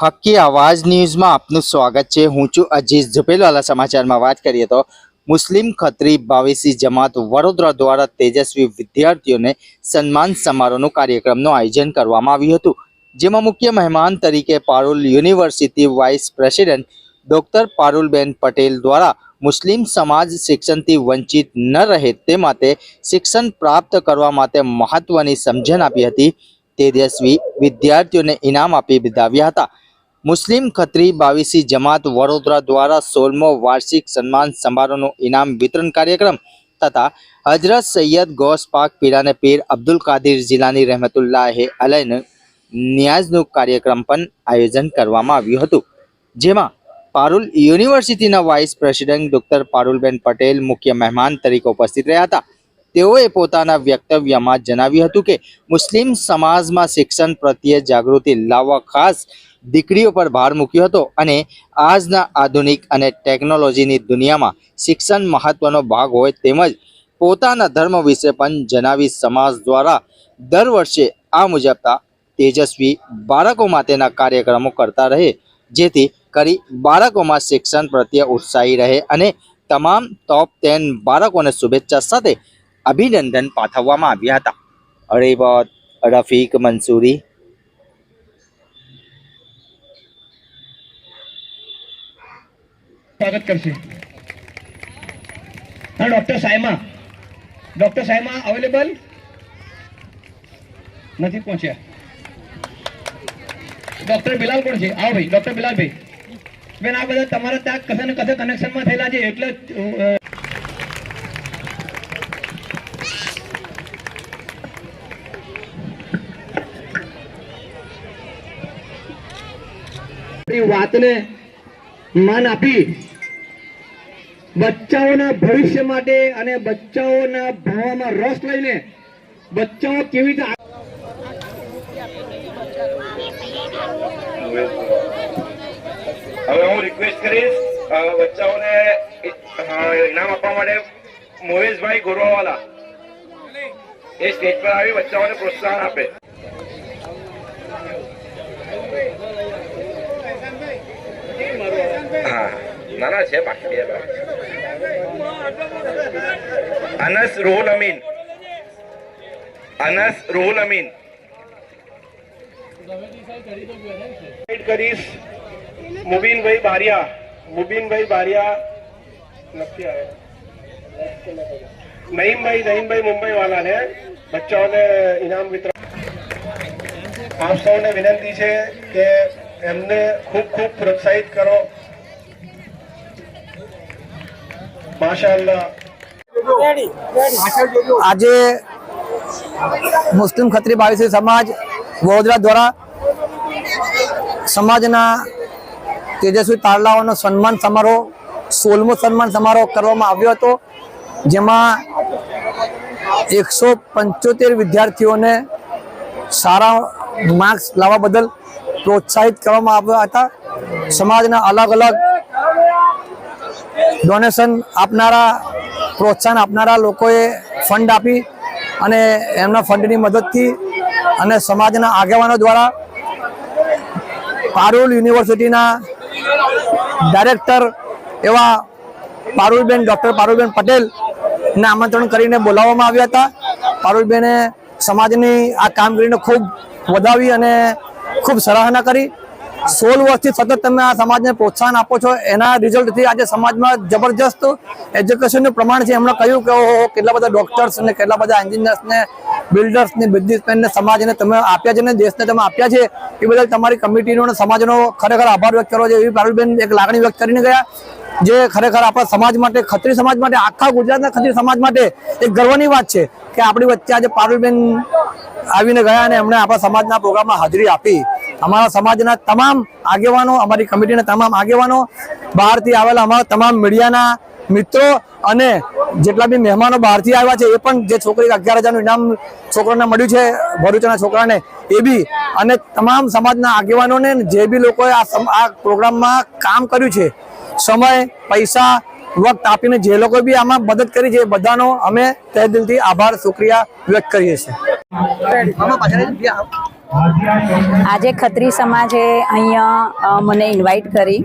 હક્કી આવાજ ન્યૂઝમાં આપનું સ્વાગત છે। હું છું અજીઝ ઝુપેલવાલા। સમાચારમાં વાત કરીએ તો મુસ્લિમ ખત્રી 22 જમાત વડોદરા દ્વારા તેજસ્વી વિદ્યાર્થીઓને સન્માન સમારોહનું કાર્યક્રમનું આયોજન કરવામાં આવ્યું હતું, જેમાં મુખ્ય મહેમાન તરીકે Parul university vice president doctor Parulben Patel દ્વારા મુસ્લિમ સમાજ શિક્ષણથી વંચિત ન રહે તે માટે શિક્ષણ પ્રાપ્ત કરવા માટે મહત્વની સમજણ આપી હતી। તેજસ્વી વિદ્યાર્થીઓને ઇનામ આપી બિરદાવ્યા હતા। મુસ્લિમ ખત્રી 22 જમાત વડોદરા દ્વારા 16મો વાર્ષિક સન્માન સમારોહનું ઇનામ વિતરણ કાર્યક્રમ તથા હજરત સૈયદ ગૌસ પાક પીરાને પીર અબ્દુલ કાદિર જીલાની રહેમતુલ્લાહ અલૈહ નિયાઝનું કાર્યક્રમ પણ આયોજન કરવામાં આવ્યું હતું, જેમાં પારુલ યુનિવર્સિટીના vice president doctor Parulben Patel મુખ્ય મહેમાન તરીકે ઉપસ્થિત રહ્યા હતા। તેઓએ પોતાના વક્તવ્યમાં જણાવ્યું હતું કે મુસ્લિમ સમાજમાં શિક્ષણ પ્રત્યે જાગૃતિ લાવવા ખાસ દીકરીઓ પર ભાર મૂક્યો હતો અને આજના આધુનિક અને ટેકનોલોજીની દુનિયામાં શિક્ષણ મહત્વનો ભાગ હોય તેમજ પોતાના ધર્મ વિશે પણ જણાવી સમાજ દ્વારા દર વર્ષે આ મુજબના તેજસ્વી બાળકો માટેના કાર્યક્રમો કરતા રહે, જેથી કરી બાળકોમાં શિક્ષણ પ્રત્યે ઉત્સાહી રહે અને તમામ ટોપ 10 બાળકોને શુભેચ્છા સાથે અભિનંદન પાઠવવામાં આવ્યા હતા। રિપોર્ટ રફીક મંસૂરી। स्वागत करते हाँ डॉक्टर साइमा अवेलेबल नहीं पहुंचा। डॉक्टर बिलाल कोण छे? आओ भाई डॉक्टर बिलाल भाई बेन आ बधा तमारा त्या कसे ने कसे कनेक्शन में थयेला छे એટલે વાતને માન આપી બચ્ચાઓના ભવિષ્ય માટે અને બચ્ચાઓના ભણવામાં રસ લઈને બચ્ચાઓ કેવી રીતે હવે હું રિક્વેસ્ટ કરીશ બચ્ચાઓને ઇનામ આપવા માટે મોહેશભાઈ ગોરવાવાલા એ સ્ટેજ પર આવી બચ્ચાઓને પ્રોત્સાહન આપે। હા નાના છે બાકી અનસ રૂહુલ અમીન કરીશ મુબીનભાઈ બારિયા નથી આવ્યા। નઈમભાઈ મુંબઈ વાળા ને બચ્ચાઓને ઇનામ વિતરણ આપ સૌને વિનંતી છે કે એમને ખૂબ ખૂબ પ્રોત્સાહિત કરો। માશાઅલ્લાહ। आज मुस्लिम खत्री 22 समाज वडोदरा द्वारा समाजना तेजस्वी तारलाओनो सन्मान समारोह 16मो सन्मान समारोह करवामां आव्यो हतो, जेमां 175 विद्यार्थीओने सारा मार्क्स लावा बदल प्रोत्साहित करवामां आव्या हता। समाजना अलग अलग डोनेशन आपनारा प्रोत्साहन आपनारा लोकोए फंड आपी अने एमना फंडनी मददथी अने समाजना आगेवानो द्वारा पारुल यूनिवर्सिटीना डायरेक्टर एवा पारुलबेन डॉक्टर पारुलबेन पटेल ने आमंत्रण करीने बोलाववामां आव्या हता। पारुलबेने समाजनी आ कामगीरीने खूब वधावी अने खूब सराहना करी। 16 वर्षथी सतत तमे आ समाजने प्रोत्साहन आपो छो, एना रिजल्टथी आज समाजमां जबरदस्त एज्युकेशननुं प्रमाण छे। एमणे कह्युं के केटला बधा डॉक्टर्स ने केटला बधा एंजिनियर्स ने बिल्डर्स ने बिजनेसमेन ने समाजने तमे आप्या छे ने देशने तमे आप्या छे ए बदल तमारी कमिटीनो ने समाजनो खरेखर आभार व्यक्त करવો જોઈએ। એવી પારુલબેન એક લાગણી વ્યક્ત કરીને ગયા, જે ખરેખર આપણા સમાજ માટે, ખત્રી સમાજ માટે, આખા ગુજરાતના ખત્રી સમાજ માટે એક ગર્વની વાત છે કે આપણી વચ્ચે આજે પારુલબેન આવીને ગયા અને એમણે આપણા સમાજના પ્રોગ્રામમાં હાજરી આપી। અમારા સમાજના તમામ આગેવાનો, અમારી કમિટીના તમામ આગેવાનો, બહારથી આવેલા અમારા તમામ મીડિયાના મિત્રો અને જેટલા બી મહેમાનો બહારથી આવ્યા છે એ પણ જે છોકરી 11,000નું ઇનામ છોકરાને મળ્યું છે ભરૂચના છોકરાને એ બી અને તમામ સમાજના આગેવાનોને જે બી લોકોએ આ પ્રોગ્રામમાં કામ કર્યું છે, સમય, પૈસા, વક્ત આપીને જે લોકો બી આમાં મદદ કરી છે બધાનો અમે તહે દિલથી આભાર શુક્રિયા વ્યક્ત કરીએ છીએ। આજે ખત્રી સમાજે અહીંયા મને ઇન્વાઇટ કરી.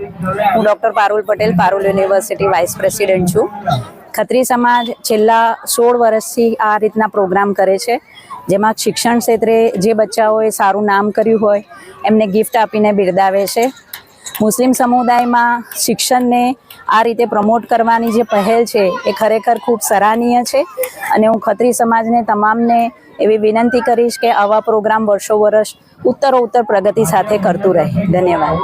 હું doctor Parul Patel, Parul university vice president છું. ખત્રી સમાજ છેલ્લા 16 વર્ષથી આ રીતના પ્રોગ્રામ કરે છે, જેમાં શિક્ષણ ક્ષેત્રે જે બચ્ચાઓએ સારું નામ કર્યું હોય એમને ગિફ્ટ આપીને બિરદાવે છે. મુસ્લિમ સમુદાયમાં શિક્ષણને આ રીતે પ્રમોટ કરવાની જે પહેલ છે એ ખરેખર ખૂબ સરાહનીય છે અને હું ખત્રી સમાજને તમામને એવી વિનંતી કરીશ કે આવા પ્રોગ્રામ વર્ષો વર્ષ ઉત્તરોત્તર પ્રગતિ સાથે કરતું રહે. ધન્યવાદ.